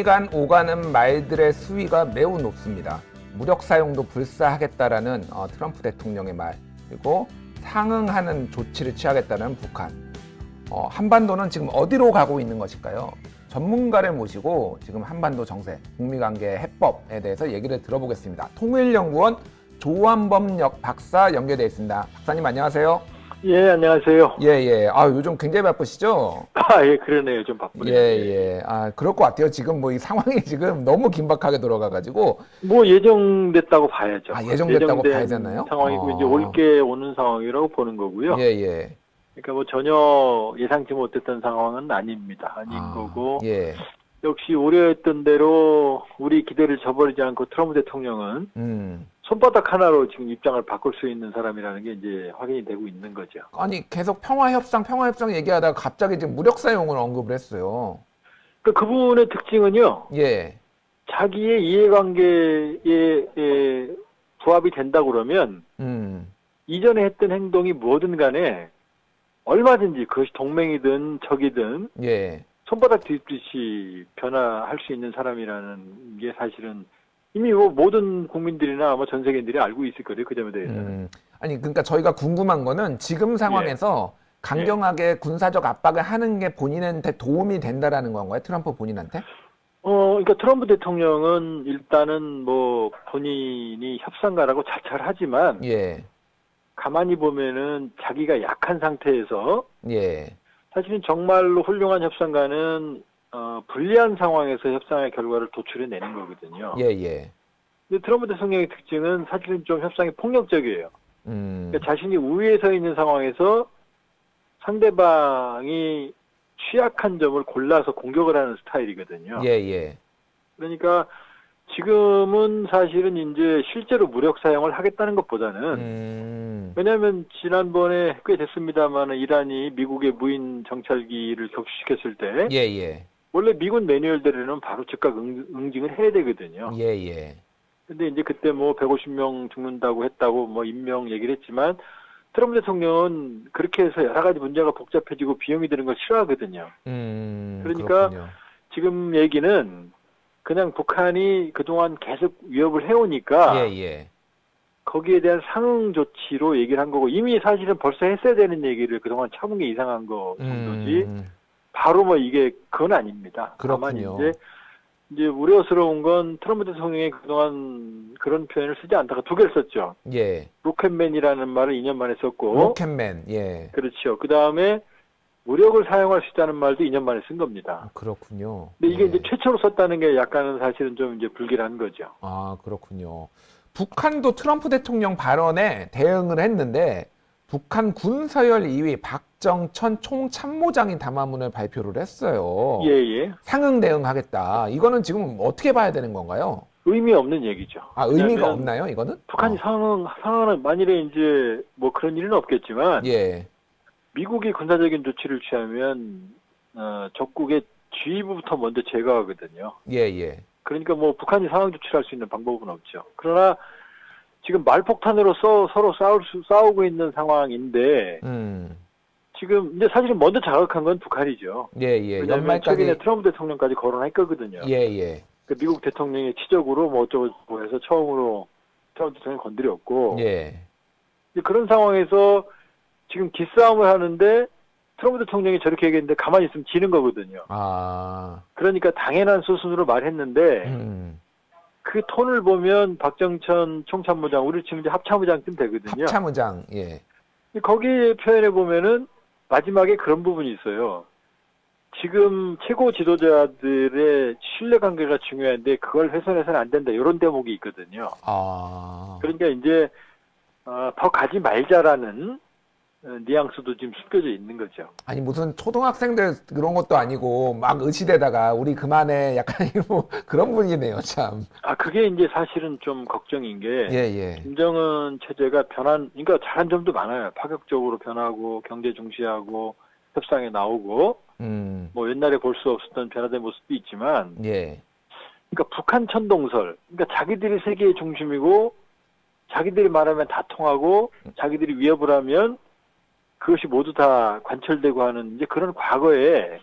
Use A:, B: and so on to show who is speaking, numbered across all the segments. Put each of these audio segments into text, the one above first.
A: 북미 간 오가는 말들의 수위가 매우 높습니다. 무력 사용도 불사하겠다라는 트럼프 대통령의 말, 그리고 상응하는 조치를 취하겠다는 북한. 한반도는 지금 어디로 가고 있는 것일까요? 전문가를 모시고 지금 한반도 정세, 북미 관계 해법에 대해서 얘기를 들어보겠습니다. 통일연구원 조한범 박사 연결되어 있습니다. 박사님 안녕하세요.
B: 예, 안녕하세요.
A: 예. 요즘 굉장히 바쁘시죠?
B: 예, 그러네요. 좀 바쁘네요.
A: 예. 그럴 것 같아요. 지금 이 상황이 지금 너무 긴박하게 돌아가가지고.
B: 예정됐다고 봐야죠.
A: 예정됐다고 봐야 되나요?
B: 상황이고, 이제 올게 오는 상황이라고 보는 거고요.
A: 예.
B: 그러니까 전혀 예상치 못했던 상황은 아닙니다. 아닌 거고.
A: 예.
B: 역시 우려했던 대로 우리 기대를 저버리지 않고 트럼프 대통령은 손바닥 하나로 지금 입장을 바꿀 수 있는 사람이라는 게 이제 확인이 되고 있는 거죠.
A: 아니, 계속 평화협상 얘기하다가 갑자기 지금 무력 사용을 언급을 했어요.
B: 그분의 특징은요.
A: 예.
B: 자기의 이해관계에 부합이 된다고 그러면 이전에 했던 행동이 뭐든 간에 얼마든지 그것이 동맹이든 적이든
A: 예.
B: 손바닥 뒤집듯이 변화할 수 있는 사람이라는 게 사실은 이미 모든 국민들이나 아마 전 세계인들이 알고 있을 거예요. 그 점에 대해서는.
A: 아니, 그러니까 저희가 궁금한 거는 지금 상황에서 강경하게 군사적 압박을 하는 게 본인한테 도움이 된다라는 건가요? 트럼프 본인한테?
B: 그러니까 트럼프 대통령은 일단은 본인이 협상가라고 자처를 하지만 가만히 보면은 자기가 약한 상태에서 사실은 정말로 훌륭한 협상가는 불리한 상황에서 협상의 결과를 도출해내는 거거든요.
A: 근데
B: 트럼프 대통령의 특징은 사실은 좀 협상이 폭력적이에요. 그러니까 자신이 우위에 서 있는 상황에서 상대방이 취약한 점을 골라서 공격을 하는 스타일이거든요. 그러니까 지금은 사실은 이제 실제로 무력 사용을 하겠다는 것보다는 왜냐하면 지난번에 꽤 됐습니다만 이란이 미국의 무인 정찰기를 격추시켰을 때 원래 미군 매뉴얼대로는 바로 즉각 응징을 해야 되거든요. 근데 이제 그때 150명 죽는다고 했다고 임명 얘기를 했지만 트럼프 대통령은 그렇게 해서 여러 가지 문제가 복잡해지고 비용이 드는 걸 싫어하거든요. 그러니까 그렇군요. 지금 얘기는 그냥 북한이 그동안 계속 위협을 해오니까 거기에 대한 상응 조치로 얘기를 한 거고 이미 사실은 벌써 했어야 되는 얘기를 그동안 참은 게 이상한 거 정도지 바로 이게 그건 아닙니다. 다만 이제 우려스러운 건 트럼프 대통령이 그동안 그런 표현을 쓰지 않다가 두 개를 썼죠. 로켓맨이라는 말을 2년 만에 썼고
A: 로켓맨.
B: 그렇죠. 그 다음에 무력을 사용할 수 있다는 말도 2년 만에 쓴 겁니다.
A: 그렇군요.
B: 근데 이게 이제 최초로 썼다는 게 약간은 사실은 좀 이제 불길한 거죠.
A: 그렇군요. 북한도 트럼프 대통령 발언에 대응을 했는데 북한 군서열 2위 박정천 총참모장이 담화문을 발표를 했어요. 상응 대응하겠다. 이거는 지금 어떻게 봐야 되는 건가요?
B: 의미 없는 얘기죠.
A: 의미가 없나요, 이거는?
B: 북한이 상응은 만일에 이제 그런 일은 없겠지만 미국이 군사적인 조치를 취하면 적국의 지휘부부터 먼저 제거하거든요. 그러니까 북한이 상황 조치를 할 수 있는 방법은 없죠. 그러나 지금 말폭탄으로 서로 싸우고 있는 상황인데 지금 이제 사실은 먼저 자극한 건 북한이죠. 왜냐하면 최근에 트럼프 대통령까지 거론할 거거든요. 그 미국 대통령의 치적으로 어쩌고 해서 처음으로 트럼프 대통령이 건드렸고 그런 상황에서 지금 기싸움을 하는데 트럼프 대통령이 저렇게 얘기했는데 가만히 있으면 지는 거거든요. 그러니까 당연한 수순으로 말했는데 그 톤을 보면 박정천 총참모장, 우리 지금 이제 합참의장쯤 되거든요.
A: 합참의장,
B: 거기 표현해 보면은 마지막에 그런 부분이 있어요. 지금 최고 지도자들의 신뢰관계가 중요한데 그걸 훼손해서는 안 된다. 이런 대목이 있거든요. 그러니까 이제 더 가지 말자라는 뉘앙스도 지금 숨겨져 있는 거죠.
A: 아니 무슨 초등학생들 그런 것도 아니고 막 의시되다가 우리 그만해 약간 그런 분위기네요, 참.
B: 그게 이제 사실은 좀 걱정인 게 김정은 체제가 그러니까 잘한 점도 많아요. 파격적으로 변하고 경제 중시하고 협상에 나오고 옛날에 볼 수 없었던 변화된 모습도 있지만 그러니까 북한 천동설, 그러니까 자기들이 세계의 중심이고 자기들이 말하면 다 통하고 자기들이 위협을 하면 그것이 모두 다 관철되고 하는 이제 그런 과거에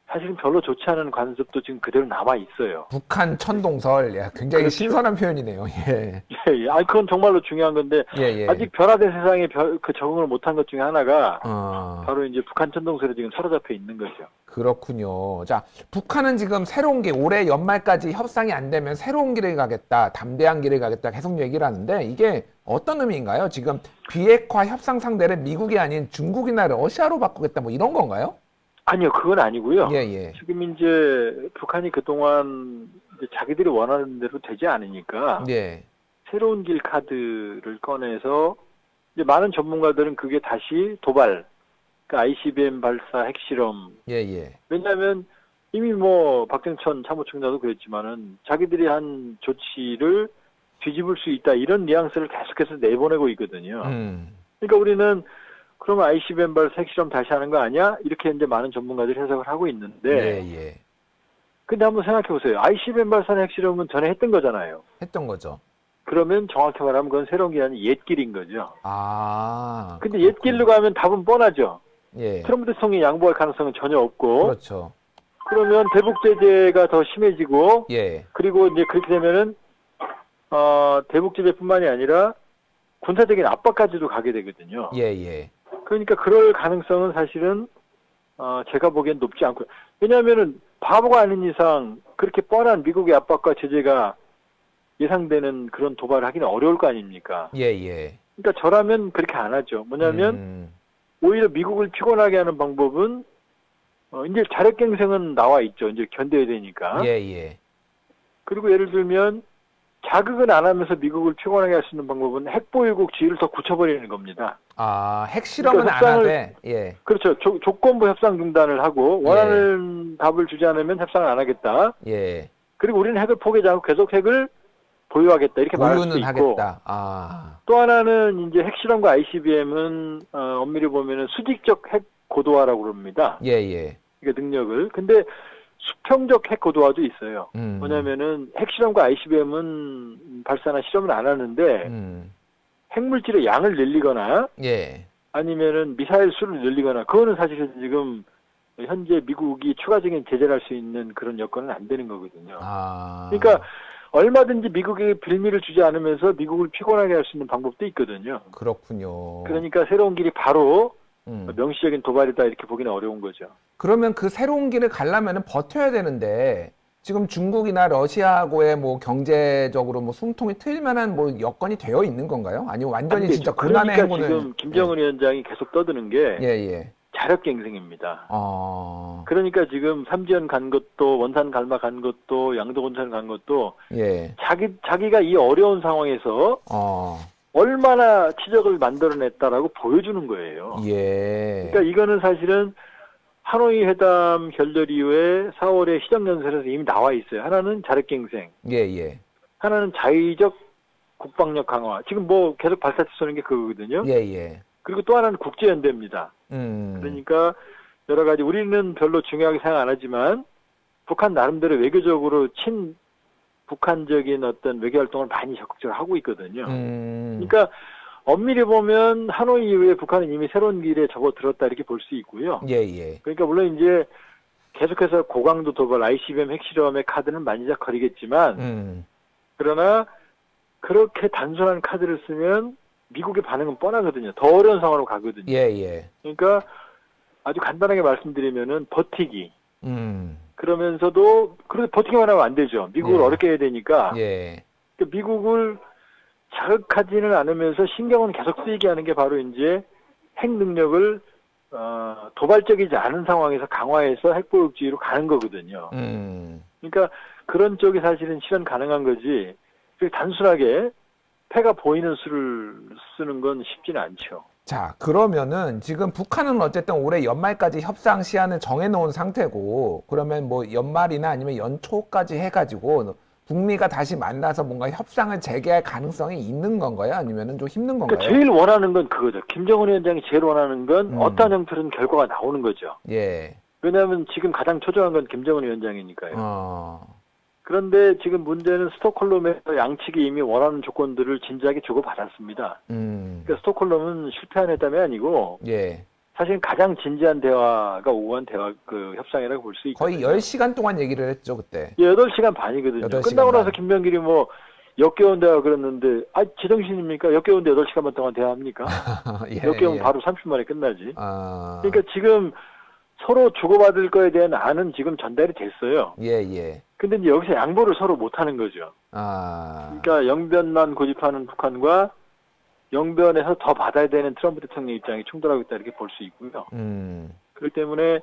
B: 사실은 별로 좋지 않은 관습도 지금 그대로 남아 있어요.
A: 북한 천동설, 야, 굉장히
B: 그렇죠.
A: 신선한 표현이네요. 예.
B: 예. 아, 그건 정말로 중요한 건데
A: 예, 예.
B: 아직 변화된 세상에 그 적응을 못한 것 중에 하나가
A: 어,
B: 바로 이제 북한 천동설에 지금 사로잡혀 있는 거죠.
A: 그렇군요. 자, 북한은 지금 새로운 길, 올해 연말까지 협상이 안 되면 새로운 길을 가겠다, 담대한 길을 가겠다 계속 얘기를 하는데 이게 어떤 의미인가요? 지금 비핵화 협상 상대를 미국이 아닌 중국이나 러시아로 바꾸겠다 뭐 이런 건가요?
B: 아니요, 그건 아니고요.
A: 예, 예.
B: 지금 이제 북한이 그동안 이제 자기들이 원하는 대로 되지 않으니까
A: 예.
B: 새로운 길 카드를 꺼내서 이제 많은 전문가들은 그게 다시 도발, 그러니까 ICBM 발사 핵실험.
A: 예, 예.
B: 왜냐하면 이미 뭐 박정천 참모총장도 그랬지만은 자기들이 한 조치를 뒤집을 수 있다 이런 뉘앙스를 계속해서 내보내고 있거든요. 그러니까 우리는 그러면 ICBM 발사 핵실험 다시 하는 거 아니야? 이렇게 이제 많은 전문가들이 해석을 하고 있는데.
A: 예, 예.
B: 근데 한번 생각해 보세요. ICBM 발사 핵실험은 전에 했던 거잖아요.
A: 했던 거죠.
B: 그러면 정확히 말하면 그건 새로운 게 아니라 옛길인 거죠.
A: 아.
B: 근데 옛길로 가면 답은 뻔하죠.
A: 예.
B: 트럼프 대통령이 양보할 가능성은 전혀 없고.
A: 그렇죠.
B: 그러면 대북 제재가 더 심해지고.
A: 예.
B: 그리고 이제 그렇게 되면은 대북 제재뿐만이 아니라 군사적인 압박까지도 가게 되거든요.
A: 예, 예.
B: 그러니까 그럴 가능성은 사실은 제가 보기엔 높지 않고요. 왜냐하면은 바보가 아닌 이상 그렇게 뻔한 미국의 압박과 제재가 예상되는 그런 도발을 하기는 어려울 거 아닙니까?
A: 예, 예.
B: 그러니까 저라면 그렇게 안 하죠. 뭐냐면 오히려 미국을 피곤하게 하는 방법은 이제 자력갱생은 나와 있죠. 이제 견뎌야 되니까.
A: 예, 예.
B: 그리고 예를 들면 자극은 안 하면서 미국을 피곤하게 할 수 있는 방법은 핵보유국 지위를 더 굳혀버리는 겁니다.
A: 아, 핵실험은
B: 그러니까
A: 안 하되, 예.
B: 그렇죠. 조건부 협상 중단을 하고 원하는 답을 주지 않으면 협상을 안 하겠다.
A: 예.
B: 그리고 우리는 핵을 포기하지 않고 계속 핵을 보유하겠다. 이렇게 말할 수도 있고.
A: 하겠다. 아.
B: 또 하나는 이제 핵실험과 ICBM은 엄밀히 보면은 수직적 핵 고도화라고 그럽니다.
A: 예, 예.
B: 그러니까 능력을. 근데 수평적 핵 고도화도 있어요. 뭐냐면은 핵실험과 ICBM은 발사나 실험을 안 하는데 핵물질의 양을 늘리거나
A: 예.
B: 아니면은 미사일 수를 늘리거나 그거는 사실 지금 현재 미국이 추가적인 제재를 할 수 있는 그런 여건은 안 되는 거거든요.
A: 아.
B: 그러니까 얼마든지 미국에 빌미를 주지 않으면서 미국을 피곤하게 할 수 있는 방법도 있거든요.
A: 그렇군요.
B: 그러니까 새로운 길이 바로 명시적인 도발이다 이렇게 보기는 어려운 거죠.
A: 그러면 그 새로운 길을 가려면 버텨야 되는데 지금 중국이나 러시아하고의 뭐 경제적으로 뭐 숨통이 트일 만한 뭐 여건이 되어 있는 건가요? 아니면 완전히 진짜 고난의
B: 그러니까
A: 행군을
B: 지금 김정은 위원장이 계속 떠드는 게
A: 예, 예.
B: 자력갱생입니다. 그러니까 지금 삼지연 간 것도 원산 갈마 간 것도 양도건설 간 것도
A: 예.
B: 자기가 이 어려운 상황에서 얼마나 치적을 만들어냈다라고 보여주는 거예요.
A: 예.
B: 그러니까 이거는 사실은 하노이 회담 결렬 이후에 4월에 시정연설에서 이미 나와 있어요. 하나는 자력갱생,
A: 예, 예.
B: 하나는 자의적 국방력 강화. 지금 뭐 계속 발사체 쏘는 게 그거거든요.
A: 예, 예.
B: 그리고 또 하나는 국제연대입니다. 그러니까 여러 가지 우리는 별로 중요하게 생각 안 하지만 북한 나름대로 외교적으로 북한적인 어떤 외교 활동을 많이 적극적으로 하고 있거든요. 그러니까 엄밀히 보면 하노이 이후에 북한은 이미 새로운 길에 접어들었다 이렇게 볼 수 있고요.
A: 예, 예.
B: 그러니까 물론 이제 계속해서 고강도 도발, ICBM 핵실험의 카드는 만지작거리겠지만 그러나 그렇게 단순한 카드를 쓰면 미국의 반응은 뻔하거든요. 더 어려운 상황으로 가거든요.
A: 예, 예.
B: 그러니까 아주 간단하게 말씀드리면은 버티기. 그러면서도 그래도 버티기만 하면 안 되죠. 미국을 어렵게 해야 되니까.
A: 예.
B: 그러니까 미국을 자극하지는 않으면서 신경은 계속 쓰이게 하는 게 바로 이제 핵 능력을 도발적이지 않은 상황에서 강화해서 핵보유지로 가는 거거든요. 그러니까 그런 쪽이 사실은 실현 가능한 거지. 단순하게 패가 보이는 수를 쓰는 건 쉽지는 않죠.
A: 자, 그러면은 지금 북한은 어쨌든 올해 연말까지 협상 시한을 정해놓은 상태고, 그러면 뭐 연말이나 아니면 연초까지 해가지고 북미가 다시 만나서 뭔가 협상을 재개할 가능성이 있는 건가요? 아니면은 좀 힘든 건가요?
B: 그러니까 제일 원하는 건 그거죠. 김정은 위원장이 제일 원하는 건 어떠한 형태로든 결과가 나오는 거죠.
A: 예.
B: 왜냐하면 지금 가장 초조한 건 김정은 위원장이니까요. 그런데 지금 문제는 스톡홀름에서 양측이 이미 원하는 조건들을 진지하게 주고받았습니다. 그러니까 스톡홀름은 실패한 회담이 아니고
A: 예.
B: 사실 가장 진지한 대화가 오간 대화 그 협상이라고 볼 수 있거든요.
A: 거의 10시간 동안 얘기를 했죠, 그때.
B: 8시간 반이거든요.
A: 8시간
B: 끝나고
A: 반.
B: 나서 김병길이 뭐 역겨운 대화 그랬는데 제정신입니까? 역겨운데 8시간만 동안 대화합니까?
A: 예,
B: 역겨우면
A: 예.
B: 바로 30분 만에 끝나지.
A: 아.
B: 그러니까 지금 서로 주고받을 거에 대한 안은 지금 전달이 됐어요.
A: 예, 예.
B: 근데 이제 여기서 양보를 서로 못 하는 거죠.
A: 아.
B: 그러니까 영변만 고집하는 북한과 영변에서 더 받아야 되는 트럼프 대통령 입장이 충돌하고 있다 이렇게 볼 수 있고요. 그렇기 때문에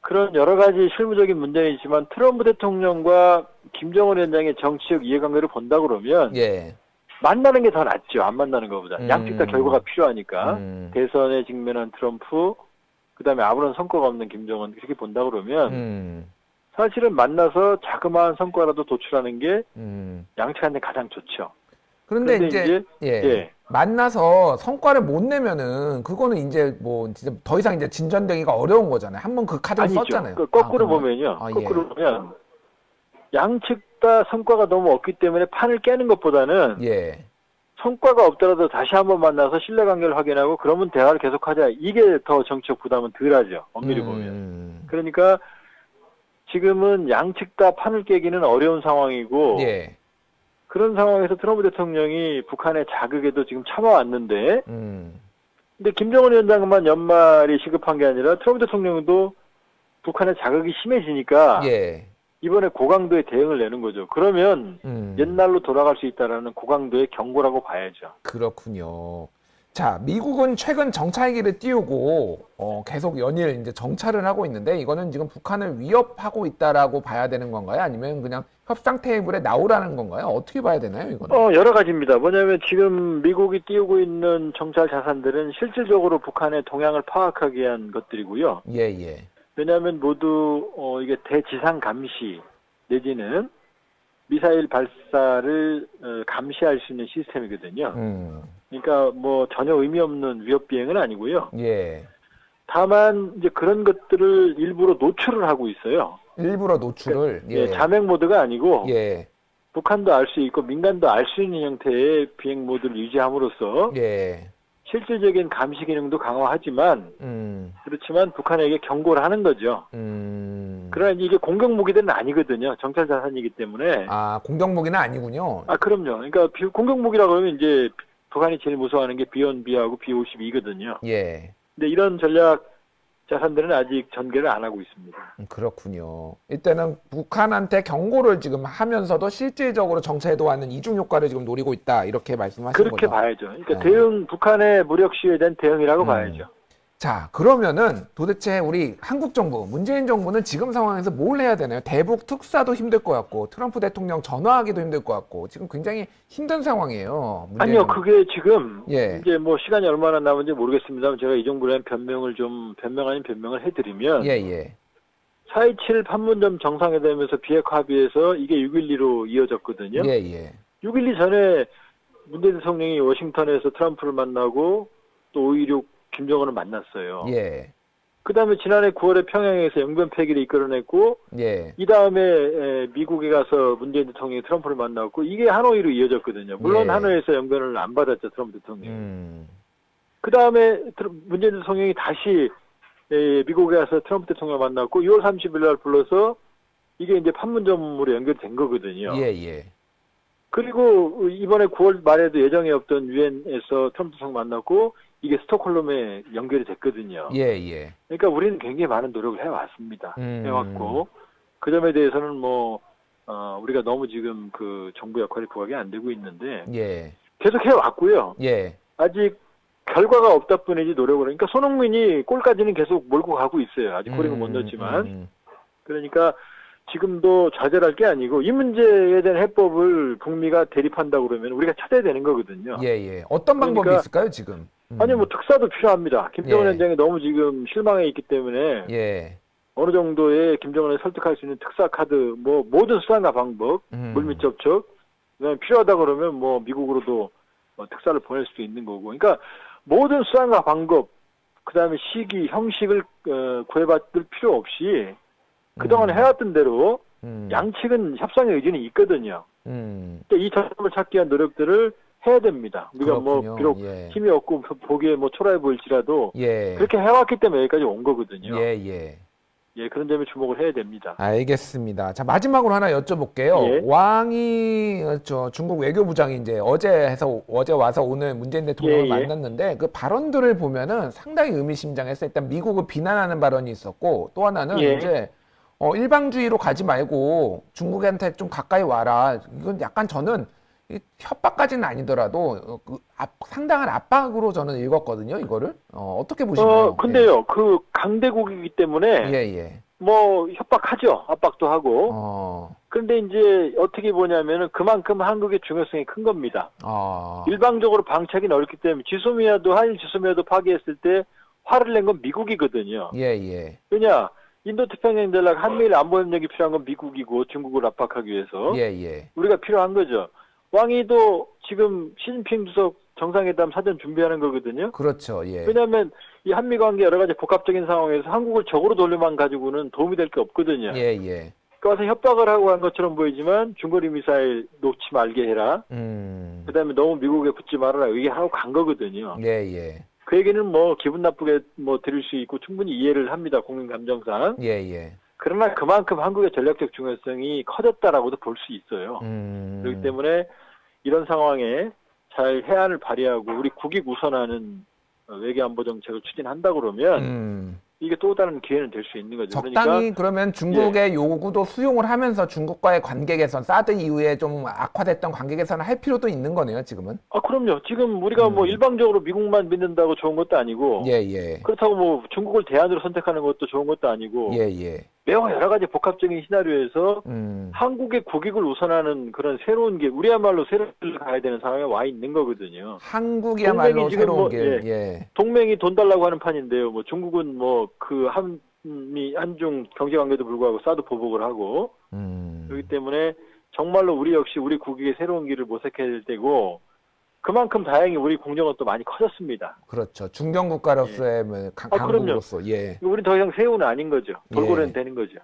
B: 그런 여러 가지 실무적인 문제는 있지만 트럼프 대통령과 김정은 위원장의 정치적 이해관계를 본다 그러면
A: 예.
B: 만나는 게 더 낫죠. 안 만나는 것보다. 양측 다 결과가 필요하니까. 대선에 직면한 트럼프, 그다음에 아무런 성과가 없는 김정은 이렇게 본다 그러면 사실은 만나서 자그마한 성과라도 도출하는 게 양측한테 가장 좋죠.
A: 그런데 이제 예. 만나서 성과를 못 내면은 그거는 이제 뭐 진짜 더 이상 이제 진전되기가 어려운 거잖아요. 한번 그 카드를
B: 아니죠.
A: 썼잖아요.
B: 거꾸로 보면요. 거꾸로 보면 양측 다 성과가 너무 없기 때문에 판을 깨는 것보다는
A: 예.
B: 성과가 없더라도 다시 한번 만나서 신뢰관계를 확인하고 그러면 대화를 계속하자. 이게 더 정치적 부담은 덜하죠. 엄밀히 보면. 그러니까 지금은 양측 다 판을 깨기는 어려운 상황이고
A: 예.
B: 그런 상황에서 트럼프 대통령이 북한의 자극에도 지금 참아왔는데 근데 김정은 위원장만 연말이 시급한 게 아니라 트럼프 대통령도 북한의 자극이 심해지니까
A: 예.
B: 이번에 고강도의 대응을 내는 거죠. 그러면 옛날로 돌아갈 수 있다라는 고강도의 경고라고 봐야죠.
A: 그렇군요. 자, 미국은 최근 정찰기를 띄우고 계속 연일 이제 정찰을 하고 있는데 이거는 지금 북한을 위협하고 있다라고 봐야 되는 건가요? 아니면 그냥 협상 테이블에 나오라는 건가요? 어떻게 봐야 되나요, 이거는?
B: 여러 가지입니다. 뭐냐면 지금 미국이 띄우고 있는 정찰 자산들은 실질적으로 북한의 동향을 파악하기 위한 것들이고요.
A: 예, 예.
B: 왜냐하면 모두 이게 대지상 감시 내지는 미사일 발사를 감시할 수 있는 시스템이거든요. 그러니까 뭐 전혀 의미 없는 위협 비행은 아니고요.
A: 예.
B: 다만 이제 그런 것들을 일부러 노출을 하고 있어요.
A: 일부러 노출을.
B: 그러니까, 예. 자mek 모드가 아니고
A: 예.
B: 북한도 알 수 있고 민간도 알 수 있는 형태의 비행 모드를 유지함으로써
A: 예.
B: 실질적인 감시 기능도 강화하지만 그렇지만 북한에게 경고를 하는 거죠. 그러나 이게 공격 무기들은 아니거든요. 정찰 자산이기 때문에.
A: 아, 공격 무기는 아니군요.
B: 아, 그럼요. 그러니까 공격 무기라 그러면 이제 북한이 제일 무서워하는 게 B-1B하고 B-52거든요.
A: 예.
B: 근데 이런 전략 자산들은 아직 전개를 안 하고 있습니다.
A: 그렇군요. 이때는 북한한테 경고를 지금 하면서도 실질적으로 정찰에도 하는 이중 효과를 지금 노리고 있다. 이렇게 말씀하시는 거죠.
B: 그렇게 봐야죠. 그러니까 북한의 무력 시위에 대한 대응이라고 봐야죠.
A: 자, 그러면은 도대체 우리 한국 정부, 문재인 정부는 지금 상황에서 뭘 해야 되나요? 대북 특사도 힘들 것 같고 트럼프 대통령 전화하기도 힘들 것 같고 지금 굉장히 힘든 상황이에요.
B: 아니요, 그게 지금
A: 예.
B: 이제 뭐 시간이 얼마나 남은지 모르겠습니다만 제가 이 정부에 변명 아닌 변명을 해드리면
A: 예.
B: 4.27 판문점 정상회담에서 비핵 합의에서 이게 6.12로 이어졌거든요.
A: 예.
B: 6.12 전에 문재인 대통령이 워싱턴에서 트럼프를 만나고 또 5.16 김정은을 만났어요.
A: 예.
B: 그 다음에 지난해 9월에 평양에서 영변 폐기를 이끌어냈고,
A: 예.
B: 이 다음에 미국에 가서 문재인 대통령이 트럼프를 만났고, 이게 하노이로 이어졌거든요. 물론
A: 예.
B: 하노이에서 영변을 안 받았죠, 트럼프 대통령이. 그 다음에 문재인 대통령이 다시 미국에 가서 트럼프 대통령을 만났고, 6월 30일 날 불러서 이게 이제 판문점으로 연결된 거거든요.
A: 예.
B: 그리고 이번에 9월 말에도 예정에 없던 유엔에서 트럼프 대통령 만났고, 이게 스톡홀름에 연결이 됐거든요.
A: 예.
B: 그러니까 우리는 굉장히 많은 노력을 해왔습니다. 해왔고 그 점에 대해서는 뭐 우리가 너무 지금 그 정부 역할이 부각이 안 되고 있는데
A: 예.
B: 계속 해왔고요.
A: 예.
B: 아직 결과가 없다 뿐이지 노력을. 그러니까 손흥민이 골까지는 계속 몰고 가고 있어요. 아직 골을 못 넣었지만. 그러니까 지금도 좌절할 게 아니고 이 문제에 대한 해법을 북미가 대립한다고 그러면 우리가 찾아야 되는 거거든요.
A: 예. 어떤 방법이
B: 그러니까,
A: 있을까요, 지금?
B: 아니 뭐 특사도 필요합니다. 김정은 위원장이 너무 지금 실망해 있기 때문에 어느 정도의 김정은을 설득할 수 있는 특사 카드, 뭐 모든 수단과 방법, 물밑 접촉, 그다음에 필요하다 그러면 뭐 미국으로도 특사를 보낼 수도 있는 거고. 그러니까 모든 수단과 방법, 그다음에 시기, 형식을 구해받을 필요 없이 그동안 해왔던 대로 양측은 협상의 의지는 있거든요. 그러니까 이 점을 찾기 위한 노력들을 해야 됩니다. 우리가 뭐
A: 그렇군요.
B: 비록
A: 예.
B: 힘이 없고 보기에 뭐 초라해 보일지라도
A: 예.
B: 그렇게 해왔기 때문에 여기까지 온 거거든요.
A: 예, 예.
B: 예, 그런 점에 주목을 해야 됩니다.
A: 알겠습니다. 자, 마지막으로 하나 여쭤볼게요.
B: 예.
A: 왕이 중국 외교부장이 이제 어제 와서 오늘 문재인 대통령을
B: 예, 예.
A: 만났는데 그 발언들을 보면은 상당히 의미심장했어요. 일단 미국을 비난하는 발언이 있었고 또 하나는
B: 예.
A: 이제 일방주의로 가지 말고 중국한테 좀 가까이 와라. 이건 약간 저는 협박까지는 아니더라도 상당한 압박으로 저는 읽었거든요. 이거를 어떻게 보시나요?
B: 근데요, 그 강대국이기 때문에
A: 예.
B: 뭐 협박하죠. 압박도 하고. 그런데 이제 어떻게 보냐면은 그만큼 한국의 중요성이 큰 겁니다. 일방적으로 방치하기는 어렵기 때문에 한일 지소미아도 파기했을 때 화를 낸 건 미국이거든요.
A: 예.
B: 왜냐? 인도태평양 전략 한미일 안보협력이 필요한 건 미국이고 중국을 압박하기 위해서
A: 예.
B: 우리가 필요한 거죠. 왕이도 지금 시진핑 주석 정상회담 사전 준비하는 거거든요.
A: 그렇죠. 예.
B: 왜냐하면 이 한미 관계 여러 가지 복합적인 상황에서 한국을 적으로 돌려만 가지고는 도움이 될 게 없거든요.
A: 예.
B: 그러니까 와서 협박을 하고 한 것처럼 보이지만 중거리 미사일 놓지 말게 해라. 그다음에 너무 미국에 붙지 말아라. 이게 하고 간 거거든요.
A: 예.
B: 그 얘기는 뭐 기분 나쁘게 뭐 들을 수 있고 충분히 이해를 합니다. 국민 감정상.
A: 예.
B: 그러나 그만큼 한국의 전략적 중요성이 커졌다라고도 볼 수 있어요. 그렇기 때문에 이런 상황에 잘 해안을 발휘하고 우리 국익 우선하는 외교안보 정책을 추진한다 그러면 이게 또 다른 기회는 될 수 있는 거죠.
A: 적당히 그러면 중국의 요구도 수용을 하면서 중국과의 관계 개선, 사드 이후에 좀 악화됐던 관계 개선을 할 필요도 있는 거네요, 지금은.
B: 그럼요. 지금 우리가 뭐 일방적으로 미국만 믿는다고 좋은 것도 아니고
A: 예.
B: 그렇다고 뭐 중국을 대안으로 선택하는 것도 좋은 것도 아니고
A: 예.
B: 매우 여러 가지 복합적인 시나리오에서 한국의 국익을 우선하는 그런 새로운 길, 우리야말로 새로운 길을 가야 되는 상황에 와 있는 거거든요.
A: 한국이야말로 새로운 길. 예.
B: 동맹이 돈 달라고 하는 판인데요. 뭐 중국은 뭐 그 한중 경제 관계도 불구하고 사드 보복을 하고 그렇기 때문에 정말로 우리 역시 우리 국익의 새로운 길을 모색해야 될 때고 그만큼 다행히 우리 공정은 또 많이 커졌습니다.
A: 그렇죠. 중견 국가로서의 강국으로서. 예.
B: 우리 더 이상 새우는 아닌 거죠. 돌고래는 되는 거죠.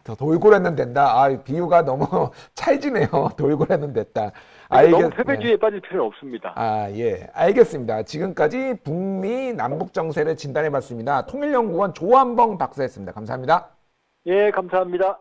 A: 더 돌고래는 된다. 비유가 너무 찰지네요. 돌고래는 됐다.
B: 너무 패배주의에 빠질 필요는 없습니다.
A: 예. 알겠습니다. 지금까지 북미 남북 정세를 진단해봤습니다. 통일연구원 조한봉 박사였습니다. 감사합니다.
B: 예, 감사합니다.